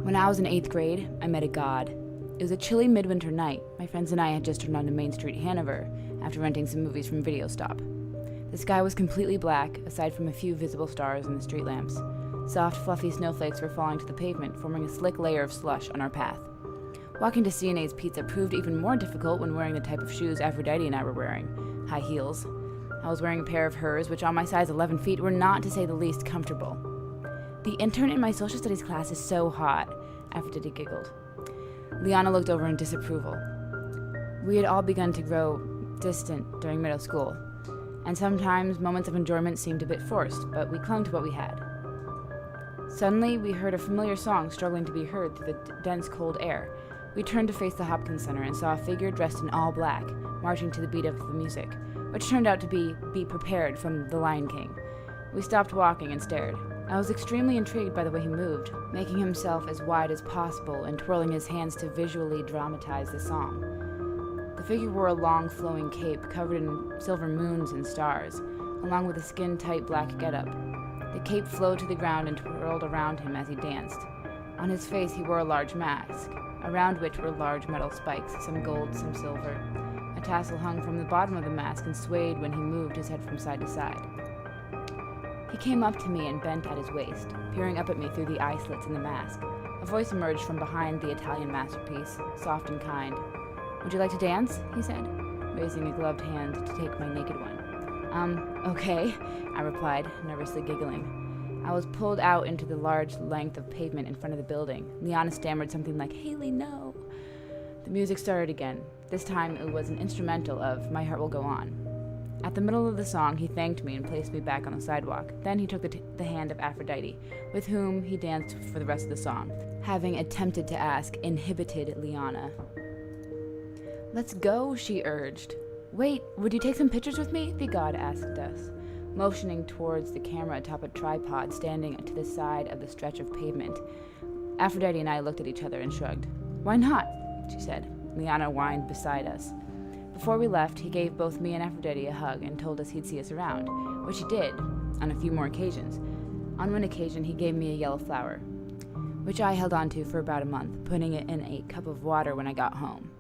When I was in 8th grade, I met a god. It was a chilly midwinter night. My friends and I had just turned on to Main Street, Hanover, after renting some movies from Video Stop. The sky was completely black, aside from a few visible stars in the street lamps. Soft, fluffy snowflakes were falling to the pavement, forming a slick layer of slush on our path. Walking to C&A's Pizza proved even more difficult when wearing the type of shoes Aphrodite and I were wearing, high heels. I was wearing a pair of hers, which on my size 11 feet were not, to say the least, comfortable. "The intern in my social studies class is so hot," Aphrodite giggled. Liana looked over in disapproval. We had all begun to grow distant during middle school, and sometimes moments of enjoyment seemed a bit forced, but we clung to what we had. Suddenly, we heard a familiar song struggling to be heard through the dense, cold air. We turned to face the Hopkins Center and saw a figure dressed in all black, marching to the beat of the music, which turned out to be "Be Prepared" from The Lion King. We stopped walking and stared. I was extremely intrigued by the way he moved, making himself as wide as possible and twirling his hands to visually dramatize the song. The figure wore a long, flowing cape covered in silver moons and stars, along with a skin-tight black getup. The cape flowed to the ground and twirled around him as he danced. On his face he wore a large mask, around which were large metal spikes, some gold, some silver. A tassel hung from the bottom of the mask and swayed when he moved his head from side to side. He came up to me and bent at his waist, peering up at me through the eye slits in the mask. A voice emerged from behind the Italian masterpiece, soft and kind. "Would you like to dance?" he said, raising a gloved hand to take my naked one. Okay," I replied, nervously giggling. I was pulled out into the large length of pavement in front of the building. Liana stammered something like, "Haley, no." The music started again. This time it was an instrumental of "My Heart Will Go On." At the middle of the song, he thanked me and placed me back on the sidewalk. Then he took the hand of Aphrodite, with whom he danced for the rest of the song, having attempted to ask inhibited Liana. "Let's go," she urged. "Wait, would you take some pictures with me?" the god asked us, motioning towards the camera atop a tripod standing to the side of the stretch of pavement. Aphrodite and I looked at each other and shrugged. "Why not?" she said. Liana whined beside us. Before we left, he gave both me and Aphrodite a hug and told us he'd see us around, which he did, on a few more occasions. On one occasion, he gave me a yellow flower, which I held on to for about a month, putting it in a cup of water when I got home.